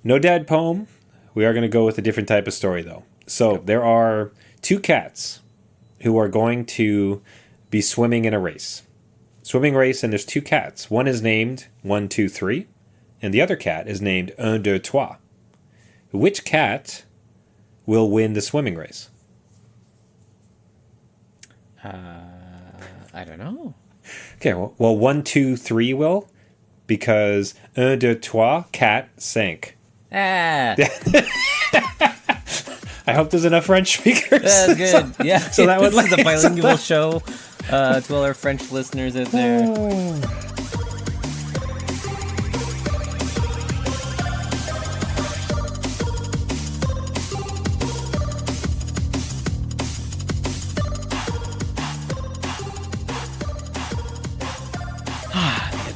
No dad poem. We are going to go with a different type of story, though. So there are two cats who are going to be swimming in a race. Swimming race, and there's two cats. One is named 1, 2, 3, and the other cat is named 1, 2, 3. Which cat will win the swimming race? I don't know. Okay, well 1, 2, 3 will, because 1, 2, 3, cat sank. Ah. I hope there's enough French speakers. That's good. Yeah. So that this would is a bilingual show to all our French listeners out there.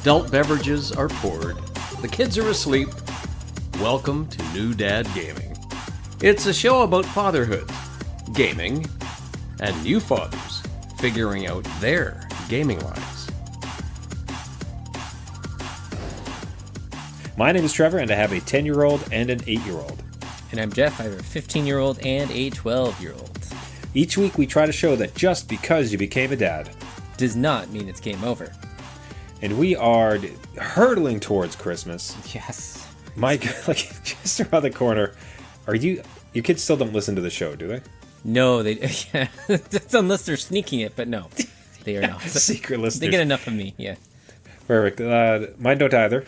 Adult beverages are poured. The kids are asleep. Welcome to New Dad Gaming. It's a show about fatherhood, gaming, and new fathers figuring out their gaming lives. My name is Trevor, and I have a 10-year-old and an 8-year-old. And I'm Jeff. I have a 15-year-old and a 12-year-old. Each week we try to show that just because you became a dad Does not mean it's game over. and we are hurtling towards Christmas. Yes. Mike, like just around the corner. Your kids still don't listen to the show, do they? No, they. Yeah, that's unless they're sneaking it, but no, they are not. Secret listeners. They get enough of me. Yeah. Perfect. Mine don't either.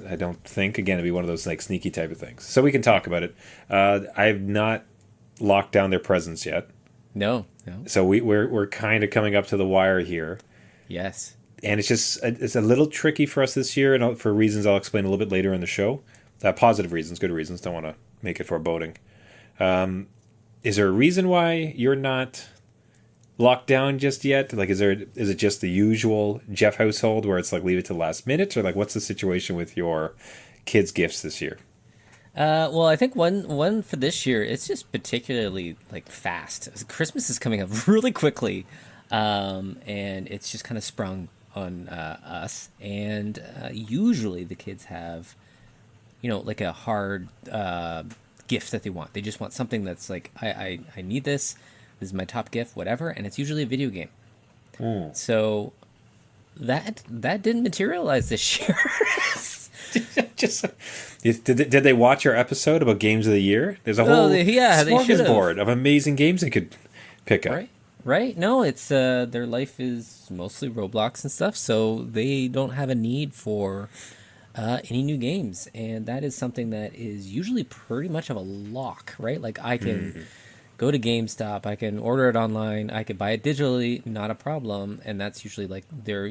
I don't think. Again, it'd be one of those like sneaky type of things. So we can talk about it. I've not locked down their presence yet. No. So we're kind of coming up to the wire here. Yes. And it's a little tricky for us this year, and for reasons I'll explain a little bit later in the show. Positive reasons, good reasons. Don't want to make it foreboding. Is there a reason why you're not locked down just yet? Like, is it just the usual Jeff household where it's like leave it to the last minute, or like what's the situation with your kids' gifts this year? Well, I think one for this year, it's just particularly like fast. Christmas is coming up really quickly, and it's just kind of sprung on us. And usually the kids have, like a hard gift that they want. They just want something that's like, I need this. This is my top gift, whatever. And it's usually a video game. So that didn't materialize this year. Did they watch your episode about games of the year? There's a whole smorgasbord of amazing games they could pick up. Right. No, it's their life is mostly Roblox and stuff, so they don't have a need for any new games, and that is something that is usually pretty much of a lock, right? Like I can go to GameStop, I can order it online, I could buy it digitally, not a problem, and that's usually like their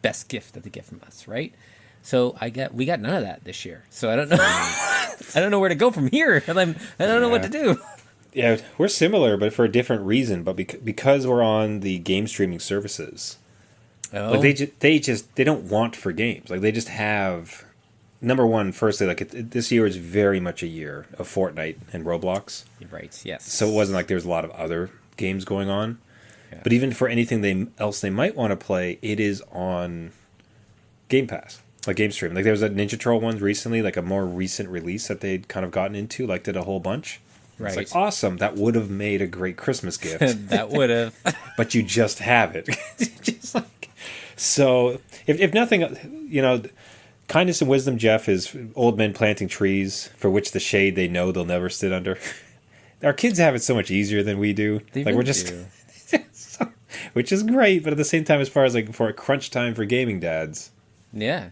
best gift that they get from us, right? So we got none of that this year, so I don't know, I don't know where to go from here, and I don't know what to do. Yeah, we're similar, but for a different reason. But because we're on the game streaming services, like they don't want for games. Like they just have. Number one, firstly, like this year is very much a year of Fortnite and Roblox. Right. Yes. So it wasn't like there's a lot of other games going on. Yeah. But even for anything else they might want to play, it is on Game Pass, like game streaming. Like there was a Ninja Troll one recently, like a more recent release that they'd kind of gotten into, like did a whole bunch. Right. It's like, awesome. That would have made a great Christmas gift. That would have. But you just have it. Just like, so, if nothing, kindness and wisdom, Jeff, is old men planting trees for which the shade they know they'll never sit under. Our kids have it so much easier than we do. They like really we're just, do. which is great. But at the same time, as far as like for a crunch time for gaming dads, Yeah.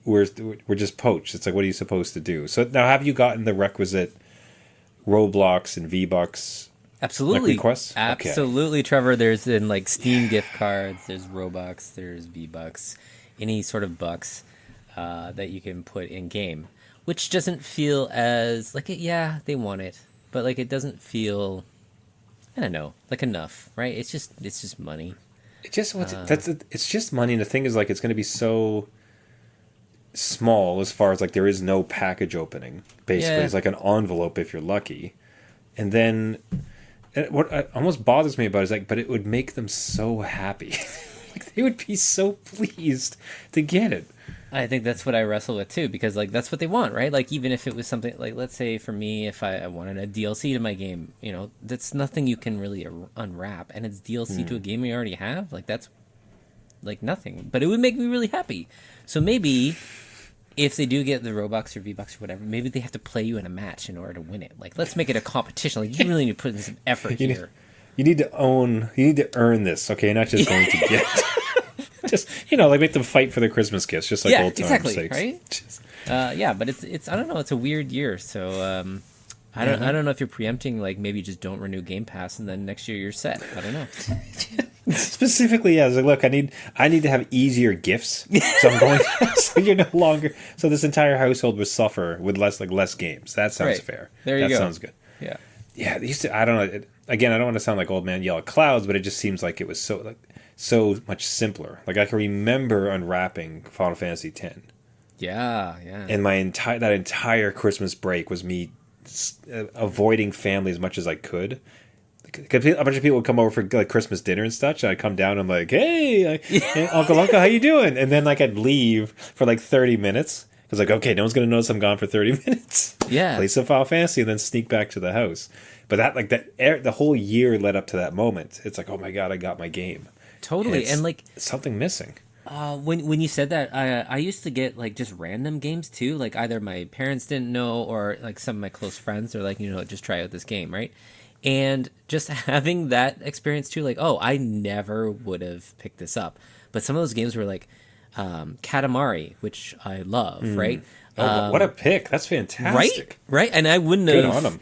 we're just poached. It's like, what are you supposed to do? So now, have you gotten the requisite Roblox and V-Bucks Absolutely. requests? Absolutely, okay. Trevor. There's like Steam gift cards, there's Robux, there's V-Bucks, any sort of bucks that you can put in game, which doesn't feel as like it. Yeah, they want it, but like it doesn't feel, I don't know, like enough, right? It's just money. It's just money, and the thing is, like, it's going to be so small as far as like there is no package opening. Basically, Yeah. It's like an envelope if you're lucky, and then what almost bothers me about it is like, but it would make them so happy. Like they would be so pleased to get it. I think that's what I wrestle with too, because like that's what they want, right? Like even if it was something like, let's say for me, if I wanted a DLC to my game, that's nothing you can really unwrap, and it's DLC to a game we already have. Like that's like nothing, but it would make me really happy. So maybe if they do get the Robux or V-Bucks or whatever, maybe they have to play you in a match in order to win it. Like let's make it a competition. Like you really need to put in some effort here. You need to earn this, okay? You're not just going to get. Just like make them fight for their Christmas gifts, just like old times. Exactly, right? Yeah, but it's I don't know, it's a weird year, so I don't know if you're preempting like maybe just don't renew Game Pass and then next year you're set. I don't know. Specifically, yeah, I was like, look, I need to have easier gifts, so I'm going. So you're no longer. So this entire household would suffer with less games. That sounds fair. There you go. That sounds good. Yeah. Yeah. I don't know. Again, I don't want to sound like old man yell at clouds, but it just seems like it was so much simpler. Like I can remember unwrapping Final Fantasy X. Yeah. And that entire Christmas break was me avoiding family as much as I could. Because a bunch of people would come over for like Christmas dinner and such, and I'd come down and I'm like, hey, Uncle, how you doing? And then like I'd leave for like 30 minutes. Because like, okay, no one's going to notice I'm gone for 30 minutes. Yeah. Play some Final Fantasy and then sneak back to the house. But the whole year led up to that moment. It's like, oh my God, I got my game. Totally. And like something missing. When you said that, I used to get like just random games too. Like either my parents didn't know or like some of my close friends are like, just try out this game, right? And just having that experience too, like, oh, I never would have picked this up. But some of those games were like Katamari, which I love, right? Oh, what a pick. That's fantastic. Right? And I wouldn't have. Good on them.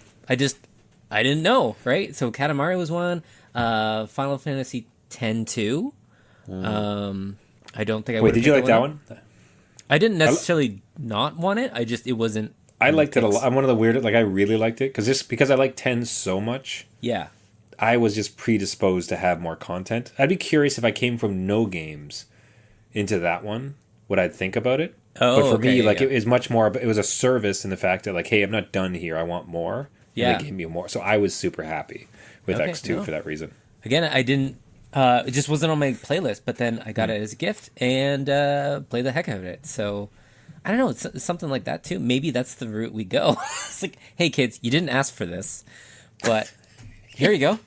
I didn't know, right? So Katamari was one. Final Fantasy X 2. I don't think I Wait, did you like that one? I didn't necessarily not want it. It wasn't. I liked it a lot. I'm one of the weird. Like I really liked it because I like 10 so much. Yeah. I was just predisposed to have more content. I'd be curious if I came from no games into that one, what I'd think about it. Oh, but for me, like yeah. it was much more. It was a service in the fact that like, hey, I'm not done here. I want more. Yeah. And they gave me more. So I was super happy with X2 for that reason. Again, I didn't. It just wasn't on my playlist, but then I got it as a gift and played the heck out of it. So I don't know. It's something like that too. Maybe that's the route we go. It's like, hey kids, you didn't ask for this, but here you go.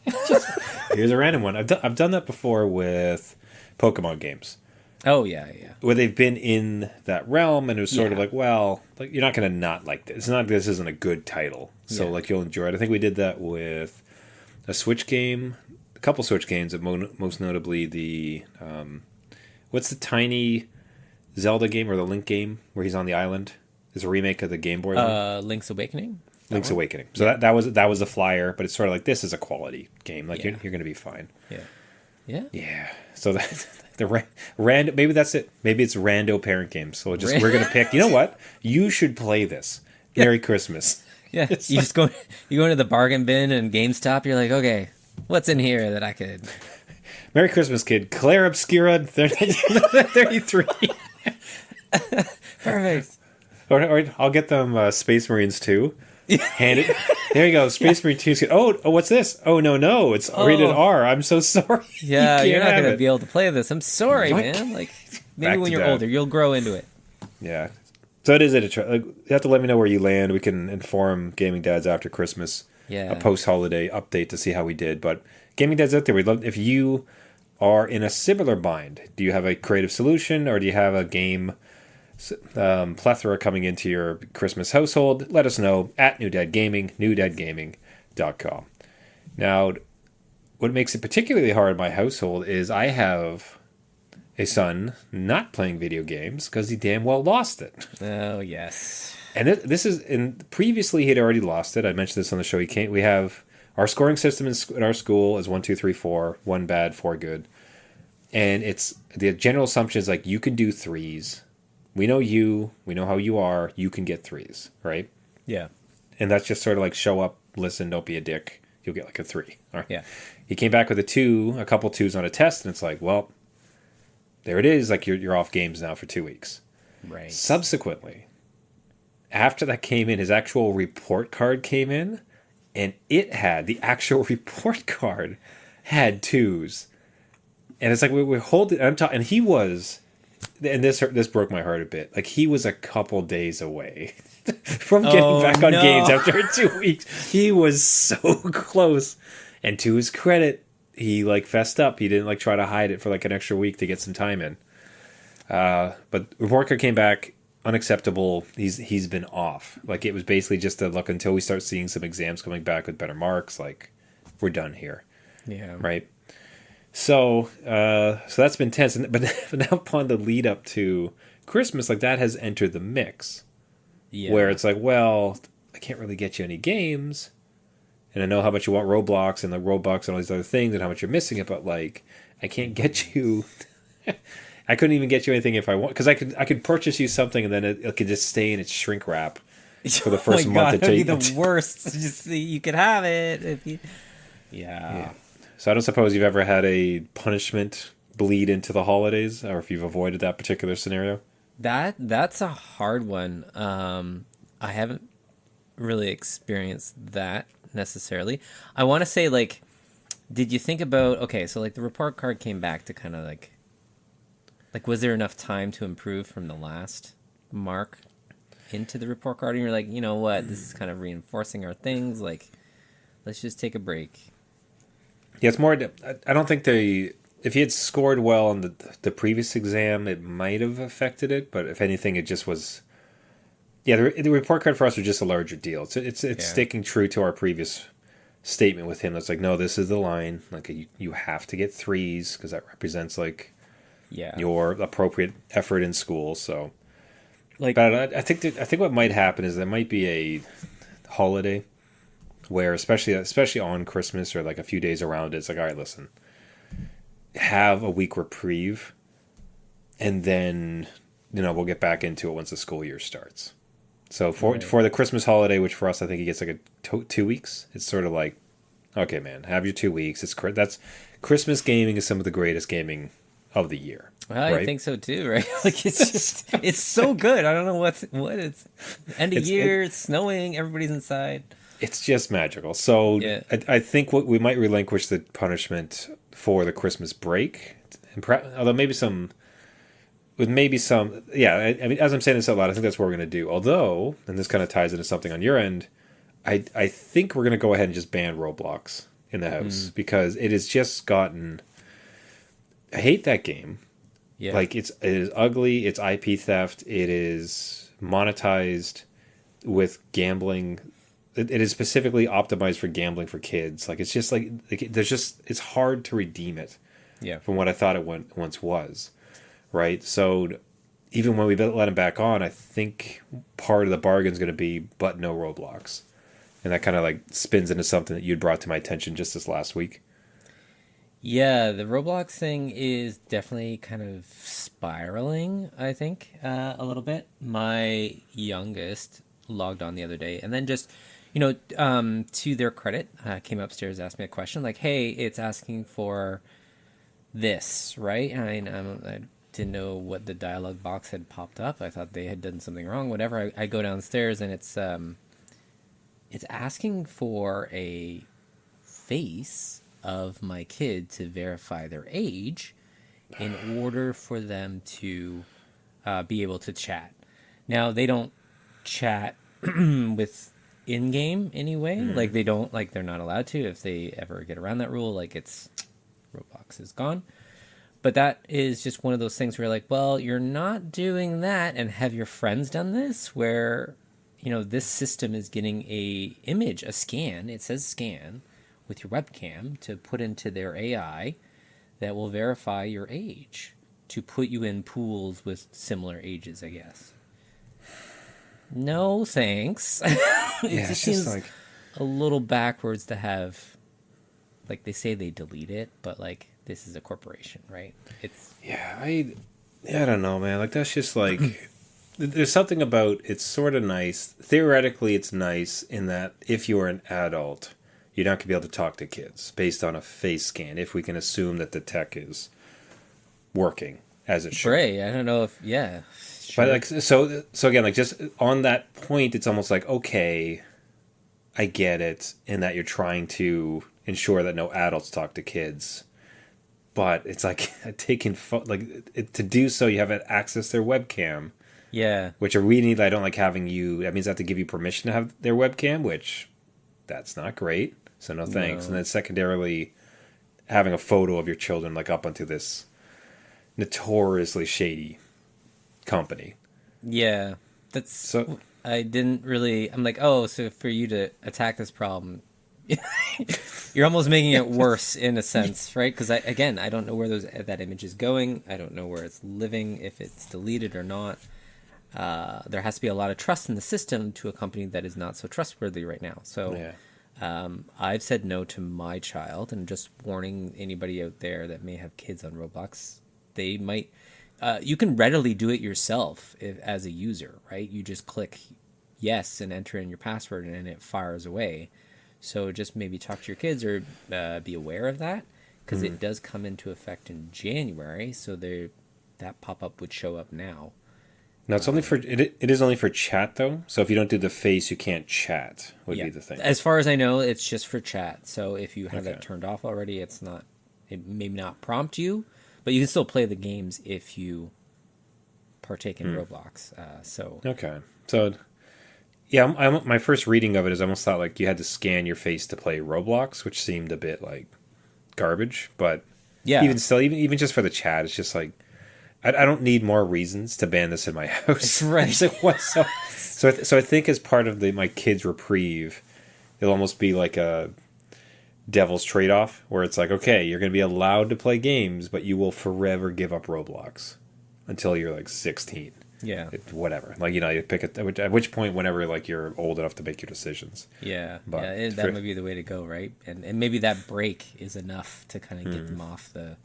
Here's a random one. I've done that before with Pokemon games. Oh yeah. Where they've been in that realm, and it was sort of like, well, like you're not going to not like this. It's not this isn't a good title, so like you'll enjoy it. I think we did that with a Switch game, a couple Switch games, most notably the what's the tiny Zelda game or the Link game where he's on the island? It's a remake of the Game Boy one. Link's Awakening. Link's Awakening. So that was the flyer, but it's sort of like this is a quality game. Like you're going to be fine. Yeah. So that maybe that's it. Maybe it's rando parent games. So we're going to pick. You know what? You should play this. Merry Christmas. Yeah. You go into the bargain bin and GameStop. You're like, okay, what's in here that I could? Merry Christmas, kid. Claire Obscura 33. Perfect. Or I'll get them Space Marines 2. Hand it. There you go. Space Marine 2. Oh, what's this? Oh, no. It's rated R. I'm so sorry. Yeah, you're not going to be able to play this. I'm sorry, man. Like, maybe when you're older, you'll grow into it. Yeah. So it is you have to let me know where you land. We can inform Gaming Dads after Christmas. Yeah. A post-holiday update to see how we did. But Gaming Dads out there, we'd love if you are in a similar bind. Do you have a creative solution, or do you have a game plethora coming into your Christmas household? Let us know at New Dad Gaming, newdadgaming.com. Now, what makes it particularly hard in my household is I have a son not playing video games because he damn well lost it. Oh, yes. And this is, and previously he had already lost it. I mentioned this on the show. We have our scoring system in our school is 1, 2, 3, 4, 1 bad, 4 good. And it's the general assumption is like you can do threes. We know how you are, you can get threes, right? Yeah. And that's just sort of like show up, listen, don't be a dick. You'll get like a 3. All right. Yeah. He came back with a 2, a couple 2s on a test, and it's like, well, there it is. Like you're off games now for 2 weeks. Right. Subsequently, after that came in, his actual report card came in, and the actual report card had 2s. And it's like we're holding, and he was and this broke my heart a bit. Like, he was a couple days away from getting back on games after 2 weeks. He was so close. And to his credit, he like fessed up. He didn't like try to hide it for like an extra week to get some time in. But report card came back unacceptable. He's been off. Like, it was basically just a look until we start seeing some exams coming back with better marks. Like, we're done here. Yeah. Right. So that's been tense. But now upon the lead up to Christmas, like, that has entered the mix. Yeah. Where it's like, well, I can't really get you any games. And I know how much you want Roblox and the Robux and all these other things and how much you're missing it, but like, I can't get you. I couldn't even get you anything if I want, because I could purchase you something and then it could just stay in its shrink wrap for the first month. That'd be the worst. Just you could have it if you. Yeah. So I don't suppose you've ever had a punishment bleed into the holidays, or if you've avoided that particular scenario. That's a hard one. I haven't really experienced that necessarily. I want to say, like, did you think about, okay, so like the report card came back to kind of like was there enough time to improve from the last mark into the report card, and you're like, you know what, this is kind of reinforcing our things, like, let's just take a break? Yeah, it's more, I don't think if he had scored well on the previous exam, it might have affected it, but if anything, it just was. Yeah, the report card for us was just a larger deal. It's sticking true to our previous statement with him. That's like, no, this is the line. Like, you have to get 3s because that represents like your appropriate effort in school. So, like, but I think what might happen is there might be a holiday where, especially on Christmas or like a few days around it, it's like, all right, listen, have a week reprieve, and then we'll get back into it once the school year starts. So for the Christmas holiday, which for us I think he gets like a 2 weeks, it's sort of like, okay, man, have your 2 weeks. That's Christmas gaming is some of the greatest gaming of the year. Well, right? I think so too, right? Like, it's just it's so good. I don't know what it's end of year, it's snowing, everybody's inside. It's just magical. So I think we might relinquish the punishment for the Christmas break, and although maybe some. I mean, as I'm saying this out loud, I think that's what we're going to do. Although, and this kind of ties into something on your end, I think we're going to go ahead and just ban Roblox in the house because it has just gotten. I hate that game. Yeah. Like, it is ugly. It's IP theft. It is monetized with gambling. It is specifically optimized for gambling for kids. Like, it's just like it's hard to redeem it. Yeah. From what I thought it once was. Right, so even when we let him back on, I think part of the bargain is going to be, but no Roblox, and that kind of like spins into something that you'd brought to my attention just this last week. Yeah, the Roblox thing is definitely kind of spiraling, I think, a little bit. My youngest logged on the other day, and then just, to their credit, came upstairs, asked me a question like, "Hey, it's asking for this, right?" And I didn't know what the dialogue box had popped up. I thought they had done something wrong. Whatever. I go downstairs and it's asking for a face of my kid to verify their age in order for them to be able to chat. Now, they don't chat with in-game anyway. Like, they don't, like, they're not allowed to. If they ever get around that rule, like, Roblox is gone. But that is just one of those things where you're like, well, you're not doing that. And have your friends done this? Where, this system is getting a image, a scan. It says scan with your webcam to put into their AI that will verify your age to put you in pools with similar ages, I guess. No, thanks. It just seems like a little backwards to have, like, they say they delete it, but like, this is a corporation, right? I don't know, man. Like, that's just like, there's something about it's sort of nice. Theoretically, it's nice in that if you're an adult, you're not going to be able to talk to kids based on a face scan, if we can assume that the tech is working as it should. Right. I don't know if, sure. But like, so again, like, just on that point, it's almost like, okay, I get it, in that you're trying to ensure that no adults talk to kids. but it's like taking to do so you have to access their webcam, Yeah. which are really I don't like having you. That means I have to give you permission to have their webcam, which that's not great. So no thanks. No. And then secondarily, having a photo of your children like up onto this notoriously shady company. Yeah. That's So I didn't really. I'm like, oh, so for you to attack this problem, you're almost making it worse in a sense, right? Because I don't know where that image is going. I don't know where it's living, if it's deleted or not. There has to be a lot of trust in the system to a company that is not so trustworthy right now. So yeah. I've said no to my child, and just warning anybody out there that may have kids on Roblox, they might. You can readily do it yourself as a user, right? You just click yes and enter in your password, and it fires away. So just maybe talk to your kids or be aware of that, because it does come into effect in January. So that pop-up would show up now. No, it's only for it is only for chat though. So if you don't do the face, you can't chat. Would be the thing. As far as I know, it's just for chat. So if you have that turned off already, it may not prompt you, but you can still play the games if you partake in Roblox. Okay. So yeah, my first reading of it is I almost thought like you had to scan your face to play Roblox, which seemed a bit like garbage. But yeah, even still, even just for the chat, it's just like I don't need more reasons to ban this in my house. Right. So I think as part of my kids' reprieve, it'll almost be like a devil's trade-off where it's like, okay, you're going to be allowed to play games, but you will forever give up Roblox until you're like 16. yeah, Whatever. Like, you pick it at which point, whenever like you're old enough to make your decisions. yeah, But that might be the way to go, right? And maybe that break is enough to kind of get them off the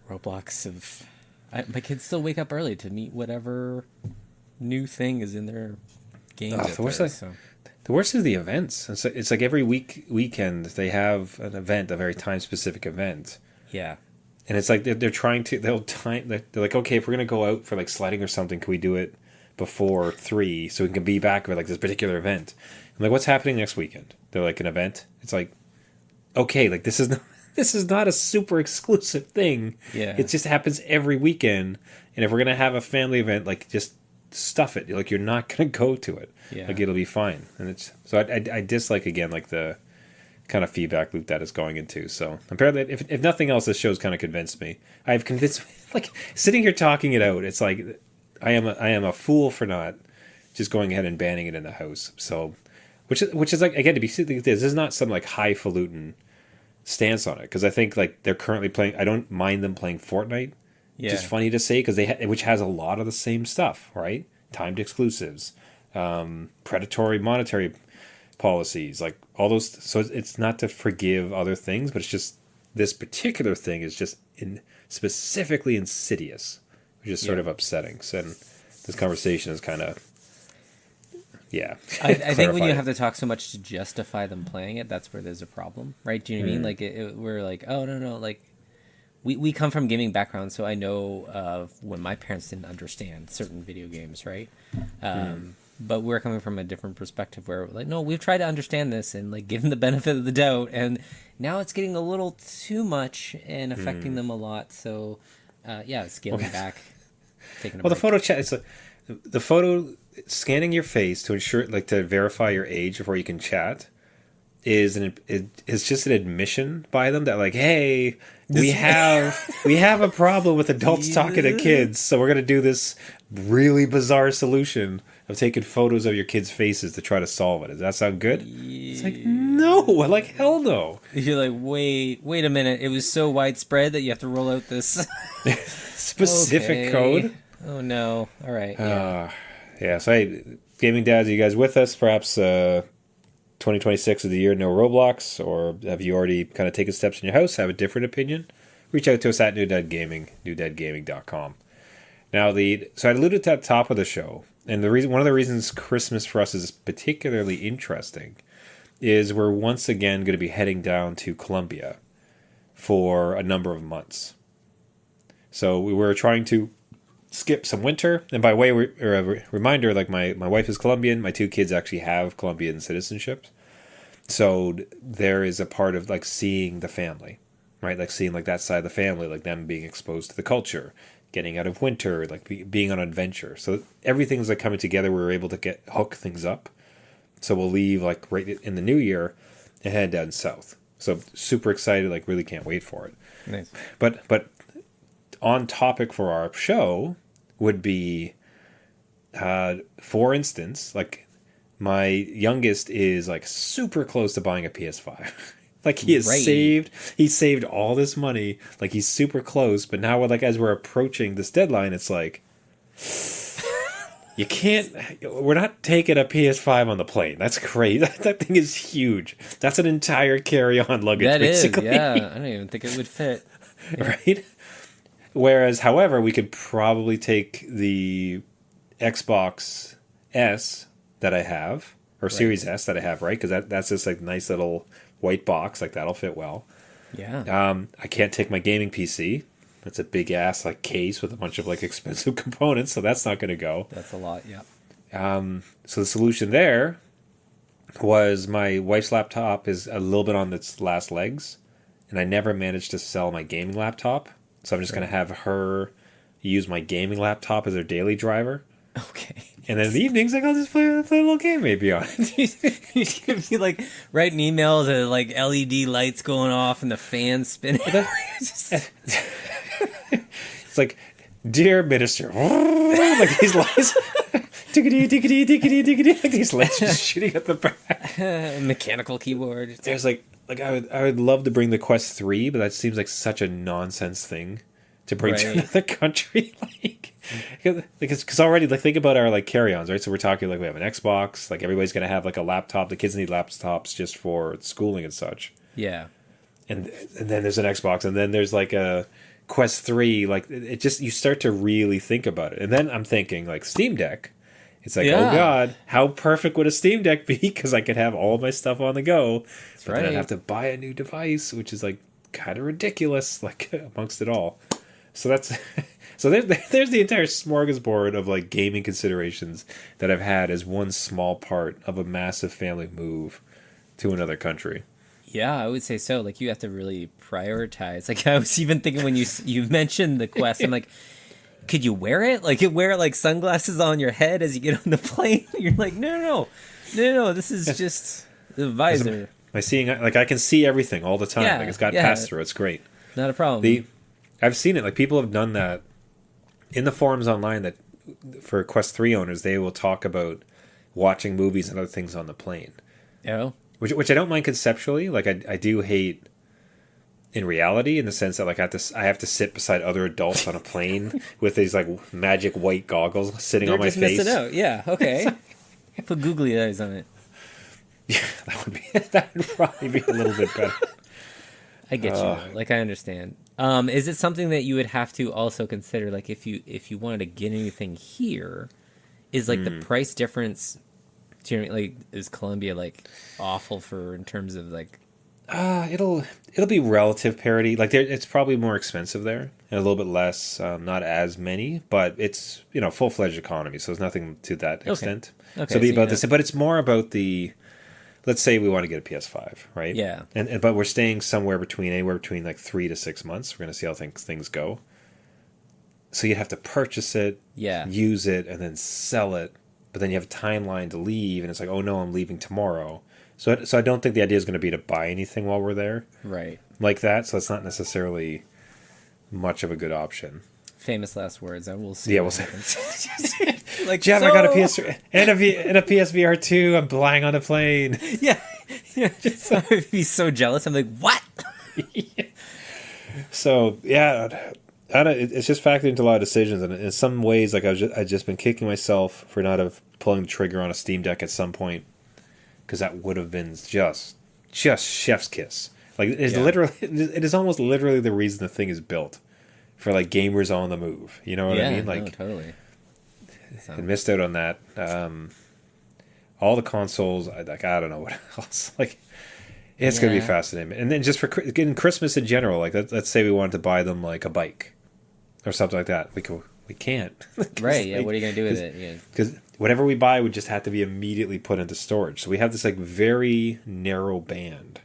Roblox of. My kids still wake up early to meet whatever new thing is in their games. The worst is the events. It's like every weekend they have an event, a very time specific event. Yeah. And it's like they're trying to they're like, okay, if we're gonna go out for like sledding or something, can we do it before 3 so we can be back for like this particular event? I'm like, what's happening next weekend? They're like, an event. It's like, okay, like this is not a super exclusive thing. Yeah. It just happens every weekend. And if we're gonna have a family event, like just stuff it. Like you're not gonna go to it. Yeah. Like it'll be fine. And it's so I dislike again like the kind of feedback loop that is going into. So apparently, if nothing else, this show's kind of convinced me. I've convinced like sitting here talking it out. It's like I am a fool for not just going ahead and banning it in the house. So which is like again to be this is not some like highfalutin stance on it, because I think like they're currently playing. I don't mind them playing Fortnite. Yeah. Which is funny to say because which has a lot of the same stuff, right? Timed exclusives, predatory monetary policies, like all those. So it's not to forgive other things, but it's just this particular thing is just specifically insidious, which is sort of upsetting. So this conversation is kind of. Yeah, I think when you have to talk so much to justify them playing it, that's where there's a problem, right? Do you know what I mean? Like we're like, oh no, like we come from gaming backgrounds, so I know of when my parents didn't understand certain video games, right? But we're coming from a different perspective where we're like, no, we've tried to understand this and like give them the benefit of the doubt, and now it's getting a little too much and affecting them a lot. So scaling back, taking a break. The photo chat. It's the photo. Scanning your face to ensure, like, to verify your age before you can chat, is just an admission by them that, like, hey, we have a problem with adults talking to kids, so we're gonna do this really bizarre solution of taking photos of your kids' faces to try to solve it. Does that sound good? It's like no, like hell no. You're like, wait a minute. It was so widespread that you have to roll out this specific code. Oh no! All right. Yeah, so hey, gaming dads, are you guys with us? Perhaps 2026 is the year, no Roblox, or have you already kind of taken steps in your house, have a different opinion? Reach out to us at New Dad Gaming, newdadgaming.com. Now, so I alluded to at the top of the show, and one of the reasons Christmas for us is particularly interesting is we're once again going to be heading down to Colombia for a number of months. So we were trying to skip some winter, and by way or a reminder, like my wife is Colombian, my 2 kids actually have Colombian citizenship, so there is a part of like seeing the family, right? Like seeing like that side of the family, like them being exposed to the culture, getting out of winter, like being on adventure. So everything's like coming together. We were able to hook things up. So we'll leave like right in the new year and head down south. So super excited, like really can't wait for it. Nice. But on topic for our show would be, for instance, like my youngest is like super close to buying a PS5. Like he has he saved all this money. Like he's super close, but now like as we're approaching this deadline, it's like we're not taking a PS5 on the plane. That's crazy. That thing is huge. That's an entire carry-on luggage. That basically. is, yeah. I don't even think it would fit. Right? Whereas, however, we could probably take the Xbox S that I have, or Series S that I have, right? Because that's just like nice little white box, like that'll fit well. Yeah. I can't take my gaming PC. That's a big ass like case with a bunch of like expensive components, so that's not going to go. That's a lot, yeah. So the solution there was my wife's laptop is a little bit on its last legs, and I never managed to sell my gaming laptop, so I'm just going to have her use my gaming laptop as her daily driver. Okay. And then in the evenings, like, I'll just play a little game maybe on it. You could be like writing emails and like LED lights going off and the fans spinning. It's like, dear minister, like these lights, diggity, diggity, diggity, diggity, like these lights just shooting at the back. Mechanical keyboard. There's like I would love to bring the Quest 3, but that seems like such a nonsense thing to bring to another country. Like, because already, like, think about our like carry-ons, right? So we're talking like we have an Xbox, like everybody's gonna have like a laptop. The kids need laptops just for schooling and such. Yeah. And then there's an Xbox, and then there's like a Quest 3. Like it just, you start to really think about it. And then I'm thinking like Steam Deck. It's like, oh God, how perfect would a Steam Deck be? Because I could have all my stuff on the go. But then I'd have to buy a new device, which is like kind of ridiculous, like amongst it all. So that's so there's the entire smorgasbord of like gaming considerations that I've had as one small part of a massive family move to another country. Yeah, I would say so. Like you have to really prioritize. Like I was even thinking when you mentioned the Quest, I'm like, could you wear it? Like you wear like sunglasses on your head as you get on the plane? You're like, no. This is just the visor. Am I seeing, like, I can see everything all the time. Yeah, like it's got pass through. It's great. Not a problem. I've seen it. Like people have done that in the forums online. That for Quest 3 owners, they will talk about watching movies and other things on the plane. Oh, which I don't mind conceptually. Like I do hate in reality, in the sense that like I have to sit beside other adults on a plane with these like magic white goggles sitting on my face. Missing out. Yeah. Okay. Put googly eyes on it. Yeah, that would probably be a little bit better. I get you. Like I understand. Is it something that you would have to also consider? Like if you wanted to get anything here, is like the price difference? Like is Colombia like awful for in terms of like? It'll be relative parity. Like it's probably more expensive there and a little bit less. Not as many, but it's full-fledged economy, so there's nothing to that extent. Okay, so it'll be about this, but it's more about the. Let's say we want to get a PS5, right? Yeah. But we're staying anywhere between like 3 to 6 months. We're going to see how things go. So you'd have to purchase it, use it, and then sell it. But then you have a timeline to leave, and it's like, oh no, I'm leaving tomorrow. So I don't think the idea is going to be to buy anything while we're there. Right. Like that. So it's not necessarily much of a good option. Famous last words. I will see. Yeah, we'll see. Like, Jeff, I got a PS3 and a PSVR 2. I'm flying on a plane. Yeah. I would be so jealous. I'm like, what? Yeah. So yeah, it's just factored into a lot of decisions, and in some ways, like I've just been kicking myself for not have pulling the trigger on a Steam Deck at some point, because that would have been just chef's kiss. Like it is almost literally the reason the thing is built, for like gamers on the move. You know what I mean? Like no, totally. I missed out on that. All the consoles, I don't know what else. Like, it's going to be fascinating. And then just for getting Christmas in general, like let's say we wanted to buy them like a bike or something like that. We can't. Right? Yeah. What are you going to do with it? Yeah. Because whatever we buy would just have to be immediately put into storage. So we have this like very narrow band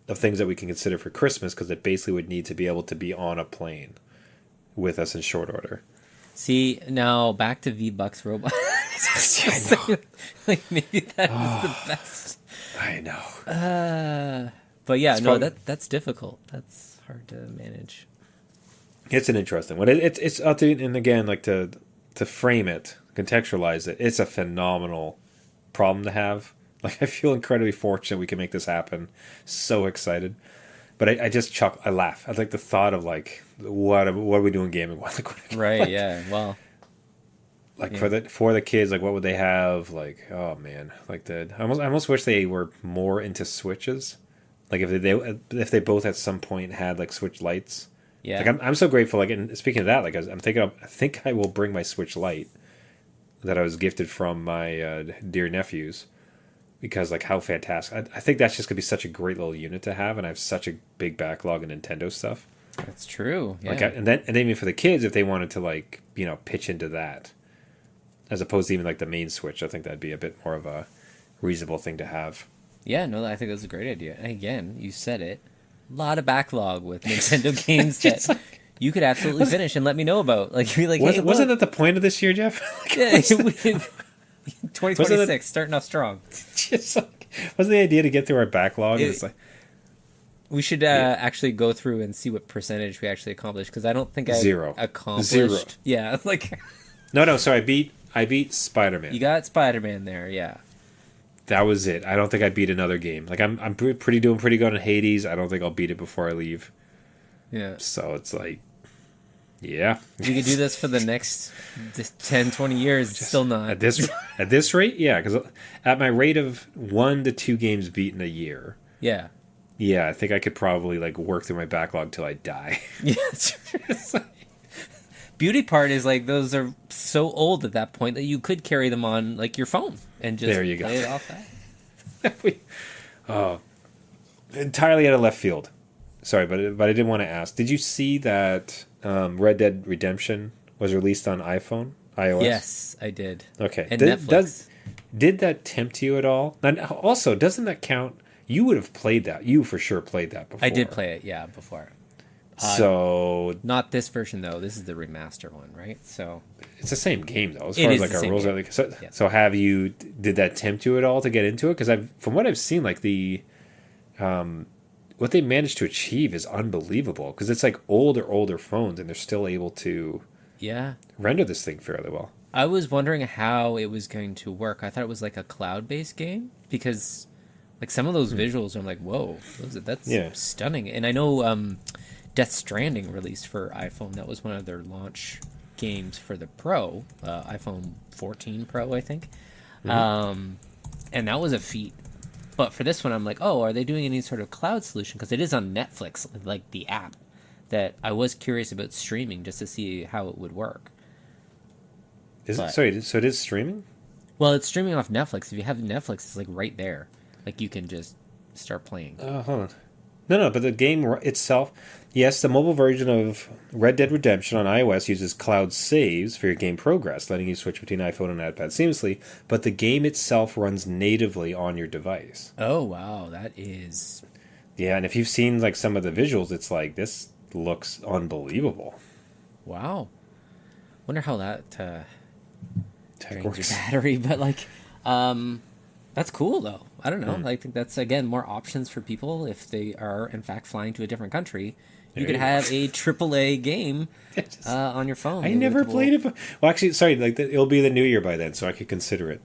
of things that we can consider for Christmas, because it basically would need to be able to be on a plane with us in short order. See, now back to V-Bucks Robot. I know. Like maybe that is the best. I know. But yeah, It's no, probably- that's difficult. That's hard to manage. It's an interesting one. It's up to, and again, like to frame it, contextualize it. It's a phenomenal problem to have. Like, I feel incredibly fortunate we can make this happen. So excited, but I just chuckle. I laugh. I like the thought of like what are we doing gaming? Right? Yeah. Well. Like Yeah. for the kids, like what would they have? Like, oh man, like I almost wish they were more into Switches. Like if they both at some point had like Switch Lights. Yeah. Like I'm so grateful. Like, and speaking of that, like I'm thinking I think I will bring my Switch Lite that I was gifted from my dear nephews, because like how fantastic. I think that's just gonna be such a great little unit to have, and I have such a big backlog of Nintendo stuff. That's true. Yeah. Like, and then even for the kids, if they wanted to like pitch into that, as opposed to even like the main Switch, I think that'd be a bit more of a reasonable thing to have. Yeah, no, I think that's a great idea. And again, you said it. A lot of backlog with Nintendo games that like- you could absolutely finish and let me know about. Like, you'd be like, hey, Wasn't look. that the point of this year, Jeff? Yeah, Wasn't 2026, starting off strong. just like, wasn't the idea to get through our backlog? And it's like We should actually go through and see what percentage we actually accomplished, because I don't think I Zero. accomplished. Zero. Yeah, it's like no. So I beat Spider-Man. you got Spider-Man there. Yeah. That was it. I don't think I beat another game. Like I'm doing pretty good in Hades. I don't think I'll beat it before I leave. Yeah. So it's like, yeah. We could do this for the next 10, 20 years. Still not. At this rate, yeah. Because at my rate of 1 to 2 games beaten a year, Yeah. yeah, I think I could probably like work through my backlog till I die. Yeah. It's like- Beauty part is like those are so old at that point that you could carry them on like your phone and just There you go. play it off that. Entirely out of left field. Sorry, but I did want to ask. Did you see that Red Dead Redemption was released on iPhone, iOS? Yes, I did. Okay. And Netflix. Did that tempt you at all? And also, doesn't that count? You would have played that. You for sure played that before. I did play it, yeah, before. So Not this version though. This is the remaster one, right? So it's the same game though, as It far is as like the our same rules game. are. Like, so, Yeah. so did that tempt you at all to get into it? Because from what I've seen, like what they managed to achieve is unbelievable. Because it's like older phones, and they're still able to yeah, render this thing fairly well. I was wondering how it was going to work. I thought it was like a cloud-based game because, like, some of those visuals, I'm like, whoa, that's Yeah. stunning. And I know Death Stranding released for iPhone. That was one of their launch games for the Pro, iPhone 14 Pro, I think. And that was a feat. But for this one, I'm like, oh, are they doing any sort of cloud solution? Because it is on Netflix, like the app, that I was curious about streaming just to see how it would work. Is it? But- Sorry, so it is streaming? Well, it's streaming off Netflix. If you have Netflix, it's like right there. Like you can just start playing. Hold on. No, but the game itself, yes, the mobile version of Red Dead Redemption on iOS uses cloud saves for your game progress, letting you switch between iPhone and iPad seamlessly, but the game itself runs natively on your device. Oh, wow. That is... Yeah, and if you've seen like some of the visuals, it's like, this looks unbelievable. Wow. Wonder how that Tech drains your works. battery. But like, that's cool though. I don't know. I think that's, again, more options for people if they are, in fact, flying to a different country. You There could you have a AAA game on your phone. I Maybe never a couple- played it. Well, actually, sorry, like it'll be the new year by then, so I could consider it.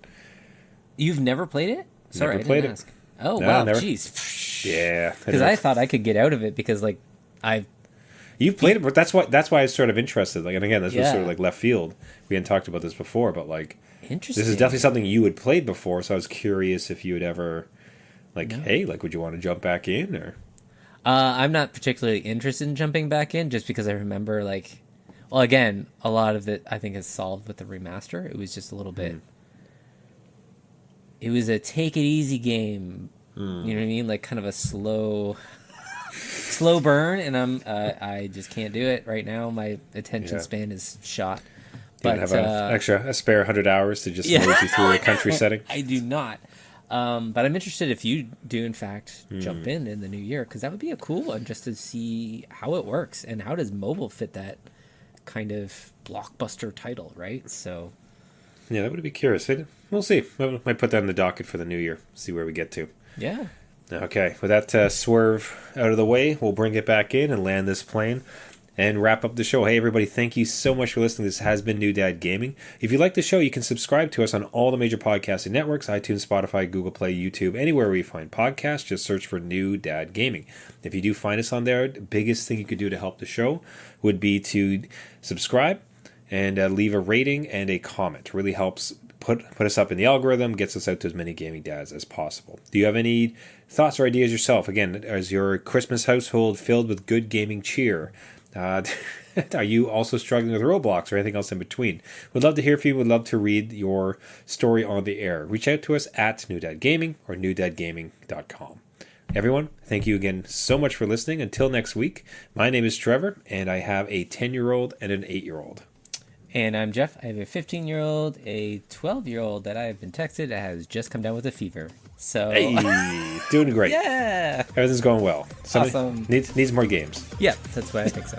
You've never played it? Sorry, Never I played didn't it. ask. Oh, No, wow. never. Jeez. Yeah, Because I thought I could get out of it because, like, I've... You've played it, but that's why I was sort of interested. Like, and again, this was sort of Yeah. like left field. We hadn't talked about this before, but like, Interesting. this is definitely something you had played before. So I was curious if you had ever, like, No. hey, like, would you want to jump back in or? I'm not particularly interested in jumping back in just because I remember, like, well, again, a lot of it I think is solved with the remaster. It was just a little bit. It was a take it easy game. You know what I mean? Like kind of a slow burn, and I just can't do it right now. My attention Yeah. span is shot. Do you have a spare 100 hours to just Yeah. load you through a country setting? I do not. But I'm interested if you do, in fact, jump in the new year, because that would be a cool one just to see how it works and how does mobile fit that kind of blockbuster title, right? So, Yeah, that would be curious. We'll see. I might put that in the docket for the new year. See where we get to. yeah. Okay, with that swerve out of the way, we'll bring it back in and land this plane and wrap up the show. Hey, everybody, thank you so much for listening. This has been New Dad Gaming. If you like the show, you can subscribe to us on all the major podcasting networks, iTunes, Spotify, Google Play, YouTube, anywhere where you find podcasts. Just search for New Dad Gaming. If you do find us on there, the biggest thing you could do to help the show would be to subscribe and leave a rating and a comment. It really helps put us up in the algorithm, gets us out to as many gaming dads as possible. Do you have any thoughts or ideas yourself? Again, is your Christmas household filled with good gaming cheer? Are you also struggling with Roblox or anything else in between? We'd love to hear from you. We'd love to read your story on the air. Reach out to us at New Dad Gaming or newdadgaming.com. Everyone, thank you again so much for listening. Until next week, my name is Trevor, and I have a 10-year-old and an 8-year-old. And I'm Jeff. I have a 15-year-old, a 12-year-old that I have been texted that has just come down with a fever. So, hey, doing great. Yeah. Everything's going well. Somebody Awesome. Needs more games. Yeah, that's what I think so.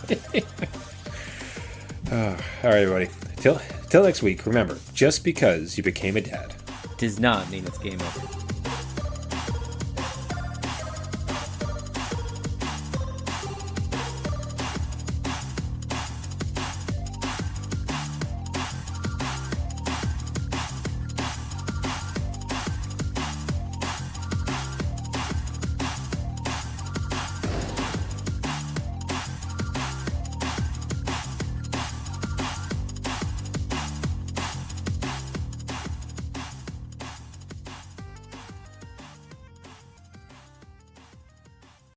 All right, everybody. Till next week, remember, just because you became a dad Does not mean it's game over.